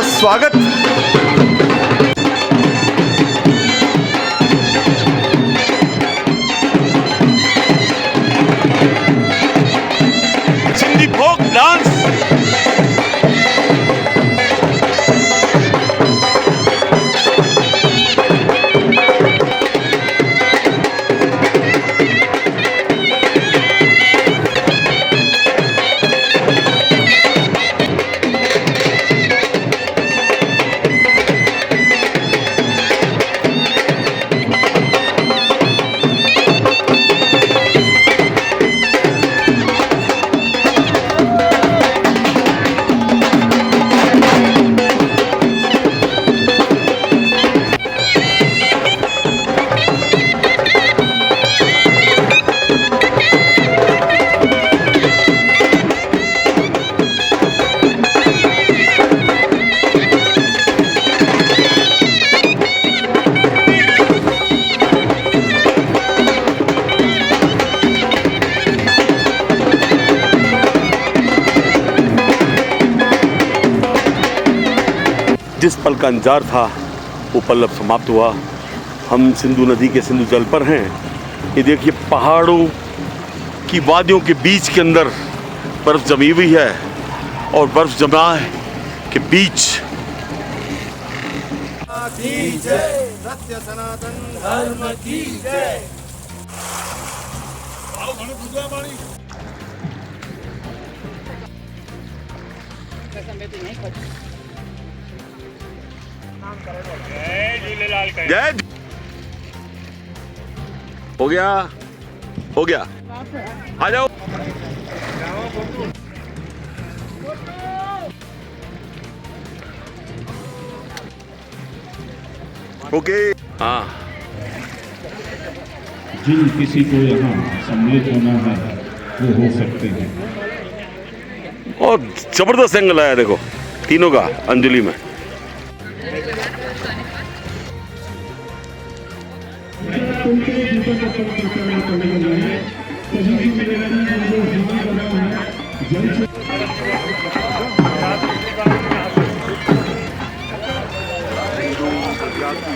स्वागत। Sindhi folk dance जिस पल का इंतजार था वो पल अब समाप्त हुआ। हम सिंधु नदी के सिंधु जल पर हैं। ये देखिए पहाड़ों की वादियों के बीच के अंदर बर्फ जमी हुई है और बर्फ जमा के बीच सत्य सनातन धर्म की जय। जय हो गया आ जाओ। ओके हाँ। जिन किसी को यहाँ सम्मिलित होना है वो हो सकते हैं। और जबरदस्त एंगल आया देखो तीनों का अंजलि में।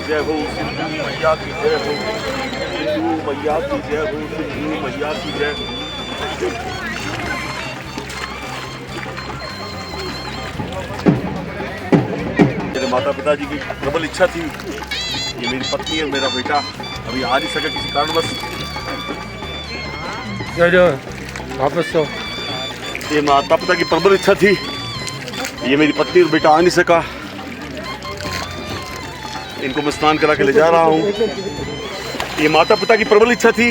जय हो सिंधु मैया की जय हो, सिंधु मैया की जय हो, सिंधु मैया की जय हो। मेरे माता पिता जी की प्रबल इच्छा थी, ये मेरी पत्नी और मेरा बेटा अभी आ नहीं सका किसी कारणवश। वापस तो ये माता पिता की प्रबल इच्छा थी, ये मेरी पत्नी और बेटा आ नहीं सका। इनको मैं स्नान करा के ले जा रहा हूँ। ये माता पिता की प्रबल इच्छा थी,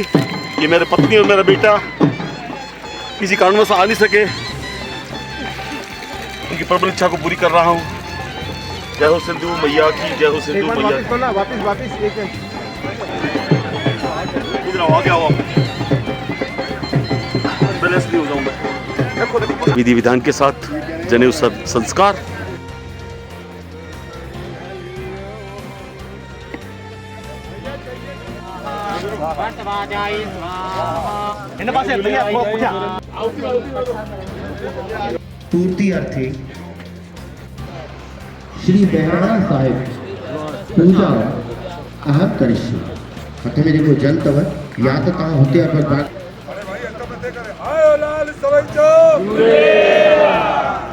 ये मेरे पत्नी और मेरा बेटा किसी कारणवश आ नहीं सके। उनकी प्रबल इच्छा को पूरी कर रहा हूँ। जय हो सिंधु मैया की जय हो, सिंधु मैया की। वापिस इधर आओ, आगे आओ। बैलेंस हो जाऊंगा। विधि विधान के साथ जनेऊ संस्कार। पूर्ति अर्थे श्री बहराणा साहिब पूजा अहम करिष्ये। प्रथमे देखो जल तव या तो कहाँ होते हैं पर बात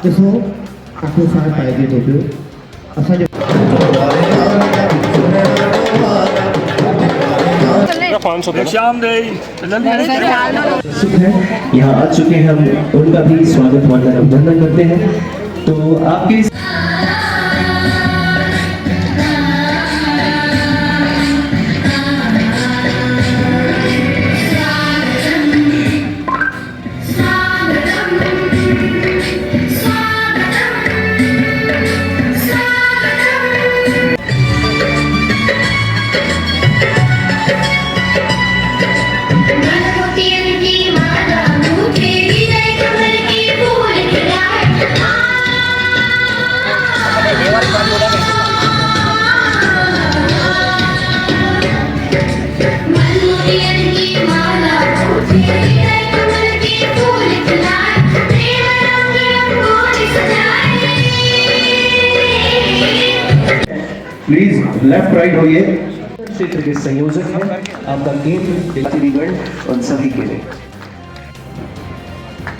देखो आपको साथ पाएगी तो फिर असा जो यहाँ आ चुके हैं हम उनका भी स्वागत वंदन अभिनंदन करते हैं। तो आपके लेफ्ट राइट होइए। क्षेत्र के संयोजक हैं आपका केंद्र गण उन सभी के लिए।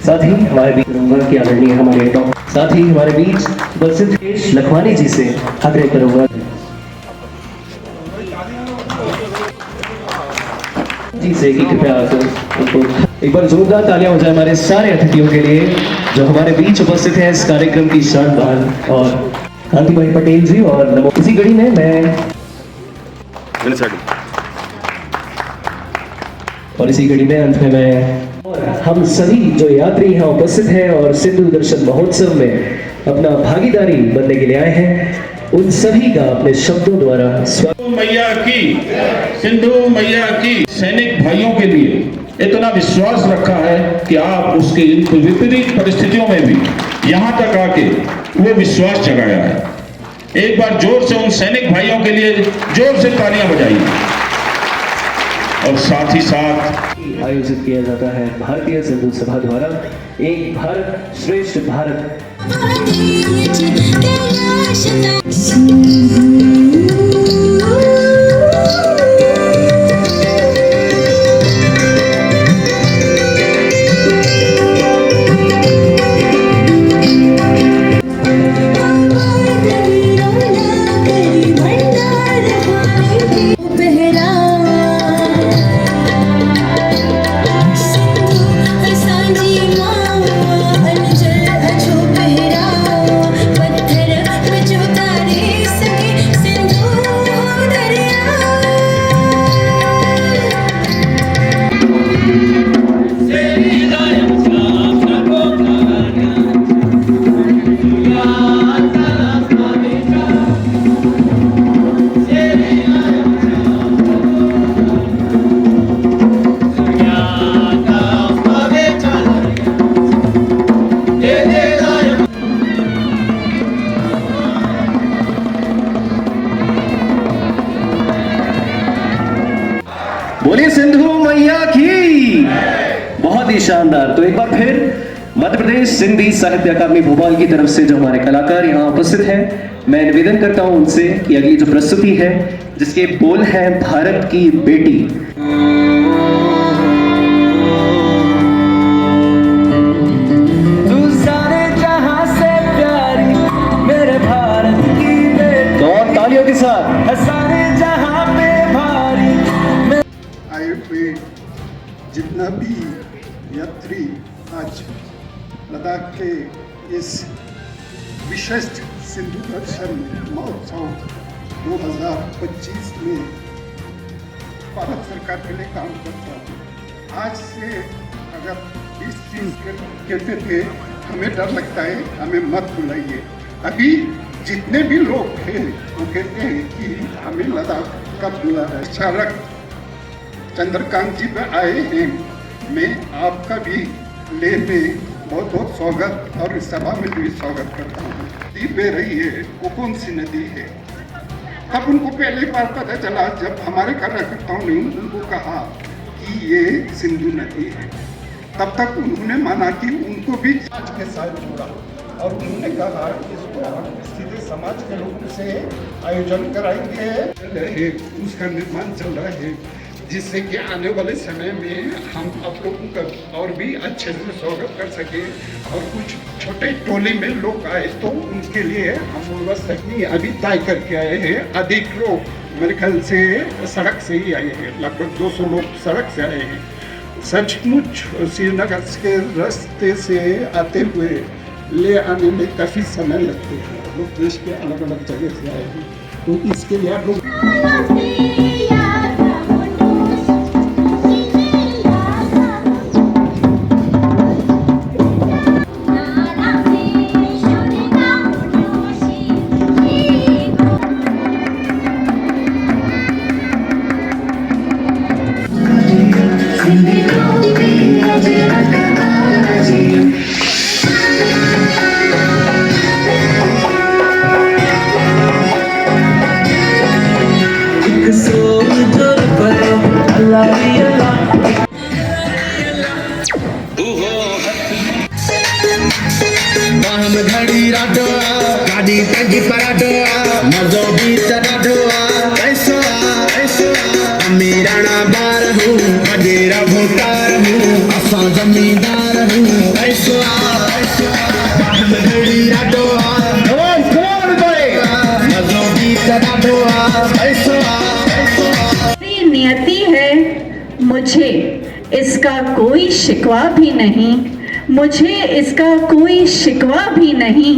साथ ही हमारे बीच करूंगा कि आदरणीय हमारे साथ ही हमारे बीच उपस्थित लखवानी जी से आग्रह करूंगा जी से कि कृपया उनको एक बार जोरदार तालियां हो जाए हमारे सारे अतिथियों के लिए जो हमारे बीच उपस्थित हैं इस कार्यक्रम की शानदार। और कांति भाई पटेल जी और नमो। इसी कड़ी में मैं और इसी कड़ी में अंत में मैं और हम सभी जो यात्री यहाँ उपस्थित हैं और सिंधु दर्शन महोत्सव में अपना भागीदारी बनने के लिए आए हैं उन सभी का अपने शब्दों द्वारा स्वागत। मैया की, सिंधु मैया की। सैनिक भाइयों के लिए इतना विश्वास रखा है कि आप उसके इन विपरीत परिस्थितियों में भी यहाँ तक आके वो विश्वास जगाया है। एक बार जोर से उन सैनिक भाइयों के लिए जोर से तालियां बजाइए। और साथ ही साथ आयोजित किया जाता है भारतीय सिंधु सभा द्वारा एक भारत श्रेष्ठ भारत। बोलिए सिंधु मैया की। बहुत ही शानदार। तो एक बार फिर मध्य प्रदेश सिंधी साहित्य अकादमी भोपाल की तरफ से जो हमारे कलाकार यहाँ उपस्थित हैं मैं निवेदन करता हूँ उनसे कि अगली जो प्रस्तुति है जिसके बोल हैं भारत की बेटी। तो तालियों के साथ सारे जहां पे भारी आए हुए जितना भी यात्री आज लद्दाख के इस विशिष्ट सिंधु दर्शन महोत्सव 2025 में भारत सरकार के लिए काम करता हूँ। आज से अगर इस चीज़ कहते थे हमें डर लगता है, हमें मत बुलाइए। अभी जितने भी लोग थे वो कहते हैं कि हमें लद्दाख कब बुला है। चालक चंद्रकांत जी पे आए हैं। मैं आपका भी लेह में बहुत बहुत स्वागत और इस सभा में भी स्वागत करता हूँ। नदी बह रही है, वो कौन सी नदी है? तब उनको पहले बार पता चला जब हमारे कार्यकर्ताओं ने उनको कहा कि ये सिंधु नदी है। तब तक उन्होंने माना कि उनको भी समाज के साथ जोड़ा और उन्होंने कहा इसको हम सीधे समाज के लोगों से आयोजन कराएंगे। उसका निर्माण चल रहा है जिससे कि आने वाले समय में हम आप लोगों का और भी अच्छे से स्वागत कर सके और कुछ छोटे टोली में लोग आए तो उनके लिए हम व्यवस्था की अभी तय करके आए हैं। अधिक लोग मेरे ख्याल से सड़क से ही आए हैं, लगभग 200 लोग सड़क से आए हैं। सचमुच श्रीनगर के रास्ते से आते हुए ले आने में काफ़ी समय लगते हैं। लोग देश के अलग अलग जगह से आए हैं तो इसके लिए आप लोग घड़ी राडो गाड़ी टंकी पराठो मजो भी चढ़ाठो इसका कोई शिकवा भी नहीं, मुझे इसका कोई शिकवा भी नहीं।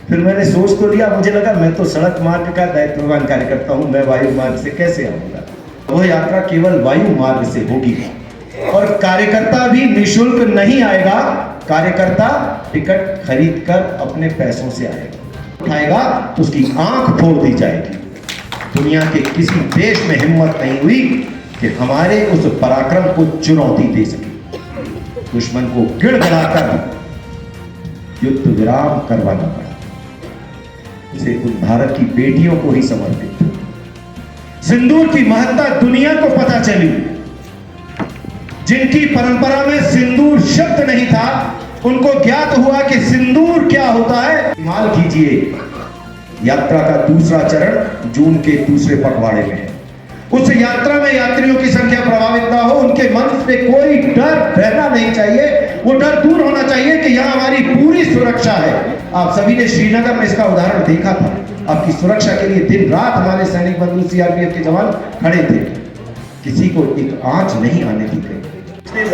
फिर मैंने सोच तो लिया, मुझे लगा मैं तो सड़क मार्ग का दायित्ववान कार्यकर्ता हूं, मैं वायु मार्ग से कैसे आऊंगा। वह यात्रा केवल वायु मार्ग से होगी और कार्यकर्ता भी निशुल्क नहीं आएगा। कार्यकर्ता टिकट खरीद कर अपने पैसों से आएगा, उठाएगा तो उसकी आंख फोड़ दी जाएगी। दुनिया के किसी देश में हिम्मत नहीं हुई कि हमारे उस पराक्रम को चुनौती दे सके। दुश्मन को गिड़गिड़ाकर युद्ध विराम करवाना पड़ा। इसे उन भारत की बेटियों को ही समर्पित। सिंदूर की महत्ता दुनिया को पता चली। जिनकी परंपरा में सिंदूर शब्द नहीं था, उनको ज्ञात हुआ कि सिंदूर क्या होता है। इस्तेमाल कीजिए। यात्रा का दूसरा चरण जून के दूसरे पखवाड़े में है। उस यात्रा में यात्रियों की संख्या प्रभावित ना हो, उनके मन से कोई डर रहना नहीं चाहिए। वो डर दूर होना चाहिए कि यहां हमारी पूरी सुरक्षा है। आप सभी ने श्रीनगर में इसका उदाहरण देखा था। आपकी सुरक्षा के लिए दिन रात हमारे सैनिक बंधु सीआरपीएफ के जवान खड़े थे। किसी को एक आंच नहीं आने दी गई।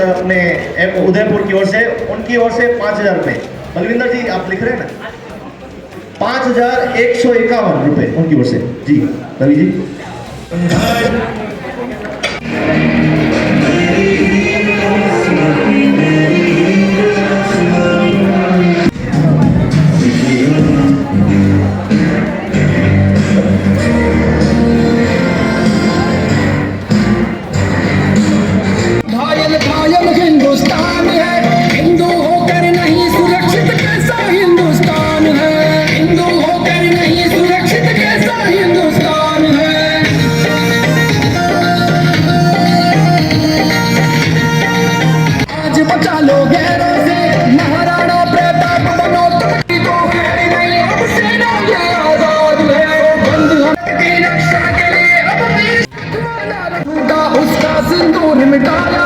अपने उदयपुर की ओर से, उनकी ओर से 5,000 रुपए। बलविंदर जी आप लिख रहे हैं ना, 5,151 रुपए उनकी ओर से। जी रवि जी। हिंदुस्तान है, हिंदू होकर नहीं सुरक्षित कैसा हिंदुस्तान है, हिंदू होकर नहीं सुरक्षित कैसा हिंदुस्तान है। आज बचा लो गैरों से, महाराणा प्रताप बनो तुम तो नहीं, अब सेना ये आजाद है। बंधु की रक्षा के लिए अब उसका सिंदूर मिटाया।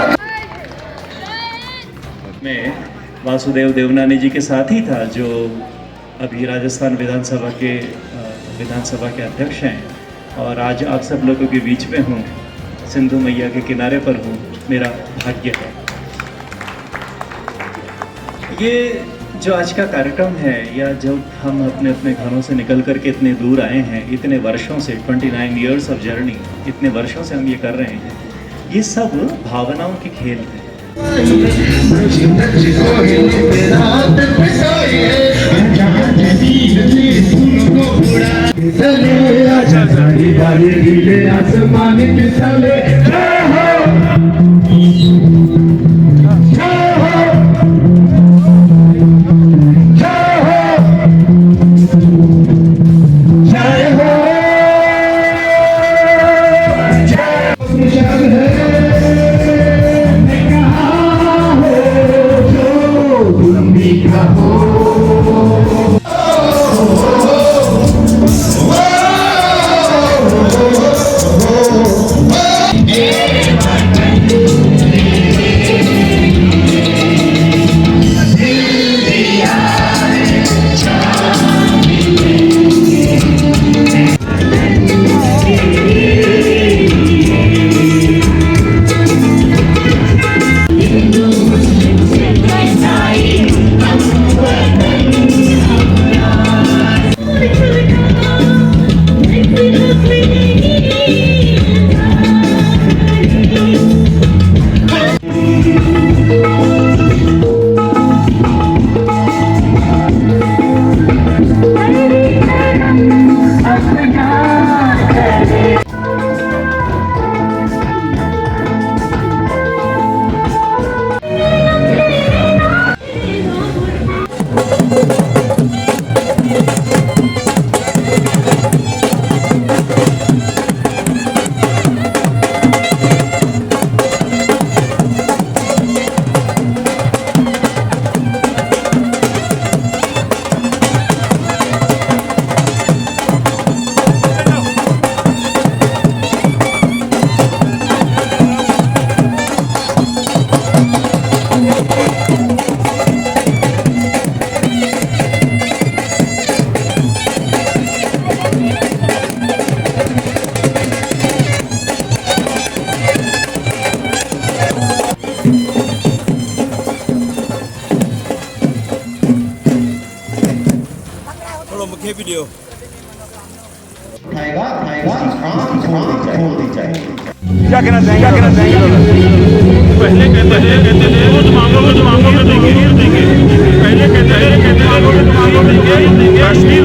मैं वासुदेव देवनानी जी के साथ ही था, जो अभी राजस्थान विधानसभा के अध्यक्ष हैं, और आज आप सब लोगों के बीच में हूँ, सिंधु मैया के किनारे पर हूँ। मेरा भाग्य है। ये जो आज का कार्यक्रम है, या जब हम अपने अपने घरों से निकल कर के इतने दूर आए हैं, इतने वर्षों से, 29 ईयर्स ऑफ जर्नी, इतने वर्षों से हम ये कर रहे हैं, ये सब भावनाओं के खेल हैं। आसमान के तले उठाएगा उठाएगा आंख खोल दी जाएगी। क्या कहना चाहेंगे पहले कहते थे वो मांगोगे तो मांगोगे पहले कहते थे मांगोगे तो मांगोगे कश्मीर